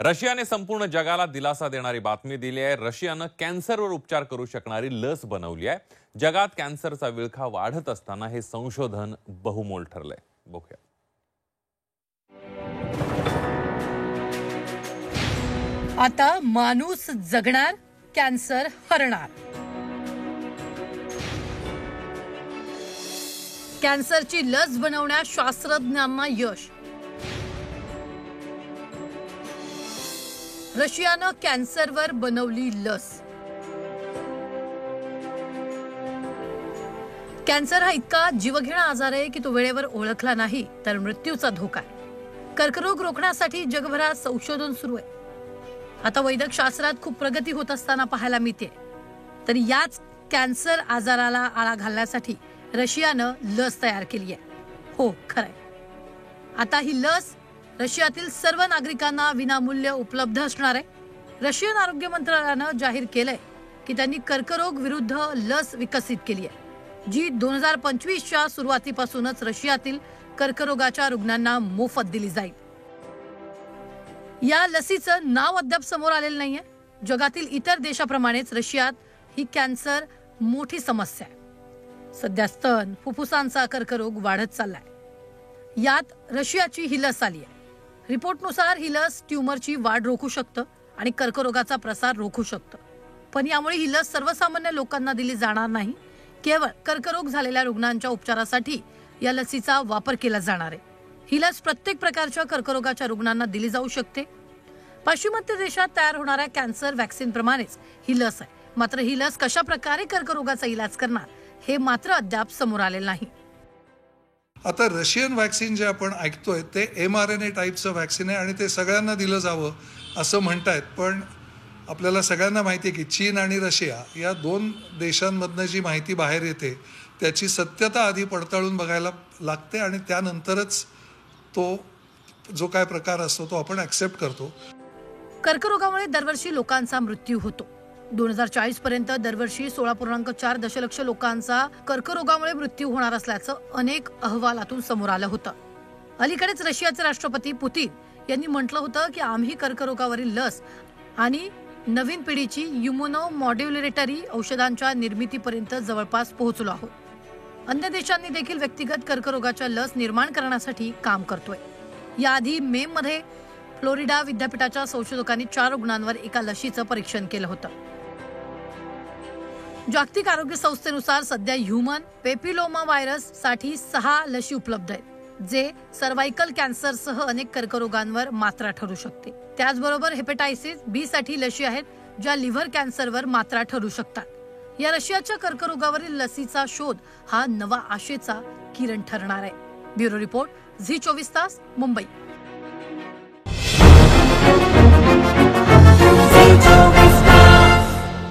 रशियाने संपूर्ण जगाला दिलासा देणारी बातमी दिली आहे। रशियानं कॅन्सरवर उपचार करू शकणारी लस बनवली आहे। जगात कॅन्सरचा विळखा वाढत असताना हे संशोधन बहुमोल ठरलंय। बघूया। आता माणूस जगणार, कॅन्सर हरणार। कॅन्सरची लस बनवण्यात शास्त्रज्ञांना यश। रशियानं कॅन्सरवर बनवली लस। कॅन्सर हा इतका जीवघेणा आजार आहे की तो वेळेवर ओळखला नाही तर मृत्यूचा धोका आहे। कर्करोग रोखण्यासाठी जगभरात संशोधन सुरू आहे। आता वैद्यक शास्त्रात खूप प्रगती होत असताना पाहायला मिळते। तर याच कॅन्सर आजाराला आळा घालण्यासाठी रशियानं लस तयार केली आहे। हो, खरंय। आता ही लस रशियातील सर्व नागरिकांना विनामूल्य उपलब्ध असणार आहे। रशियन आरोग्य मंत्रालयानं जाहीर केलंय की त्यांनी कर्करोग विरुद्ध लस विकसित केली आहे, जी 2025च्या सुरुवातीपासूनच रशियातील कर्करोगाच्या रुग्णांना मोफत दिली जाईल। या लसीचं नाव अद्याप समोर आलेलं नाहीये। जगातील इतर देशाप्रमाणेच रशियात ही कॅन्सर मोठी समस्या आहे। सध्या स्तन, फुफ्फुसांचा कर्करोग वाढत चाललाय। यात रशियाची ही लस आली आहे। रिपोर्टनुसार ही लस ट्यूमरची वाढ रोखू शकतं आणि कर्करोगाचा प्रसार रोखू शकतं। पण यामुळे ही लस सर्वसामान्य लोकांना दिली जाणार नाही। केवळ कर्करोग झालेल्या रुग्णांच्या उपचारासाठी या लसीचा वापर केला जाणार आहे। ही लस प्रत्येक प्रकारच्या कर्करोगाच्या रुग्णांना दिली जाऊ शकते। पाश्चिमात्य देशात तयार होणाऱ्या कॅन्सर व्हॅक्सिन प्रमाणेच ही लस आहे। मात्र ही लस कशा प्रकारे कर्करोगाचा इलाज करणार हे मात्र अद्याप समोर आलेलं नाही। आता रशियन व्हॅक्सिन जे आपण ऐकतोय ते mRNA टाईपचं व्हॅक्सिन आहे आणि ते सगळ्यांना दिलं जावं असं म्हणतायत। पण आपल्याला सगळ्यांना माहिती आहे की चीन आणि रशिया या दोन देशांमधनं जी माहिती बाहेर येते त्याची सत्यता आधी पडताळून बघायला लागते आणि त्यानंतरच तो जो काय प्रकार असतो तो आपण ॲक्सेप्ट करतो। कर्करोगामुळे दरवर्षी लोकांचा मृत्यू होतो। 2040 पर्यंत दरवर्षी 16.4 दशलक्ष लोकांचा कर्करोगामुळे मृत्यू होणार असल्याचं अनेक अहवालातून समोर आलं होतं। अलीकडेच रशियाचे राष्ट्रपती पुतिन यांनी म्हटलं होतं की आम्ही कर्करोगावरील लस आणि नवीन पिढीची इम्युनो मॉड्युलेटरी औषधांच्या निर्मितीपर्यंत जवळपास पोहोचलो आहोत। अन्य देशांनी देखील व्यक्तिगत कर्करोगाच्या लस निर्माण करण्यासाठी काम करतोय। याआधी मे मध्ये फ्लोरिडा विद्यापीठाच्या संशोधकांनी 4 रुग्णांवर एका लशीचं परीक्षण केलं होतं। जागतिक आरोग्य संस्थेनुसार सध्या ह्यूमन पेपिलोमा व्हायरस साठी 6 लशी उपलब्ध आहेत, जे सर्व्हायकल कॅन्सरसह अनेक कर्करोगांवर मात्रा ठरू शकते। त्याचबरोबर हेपेटायटिस बी साठी लशी आहेत, ज्या लिव्हर कॅन्सरवर मात्रा ठरू शकतात। या रशियाच्या कर्करोगावरील लसीचा शोध हा नवा आशेचा किरण ठरणार आहे। ब्युरो रिपोर्ट, झी 24 तास, मुंबई।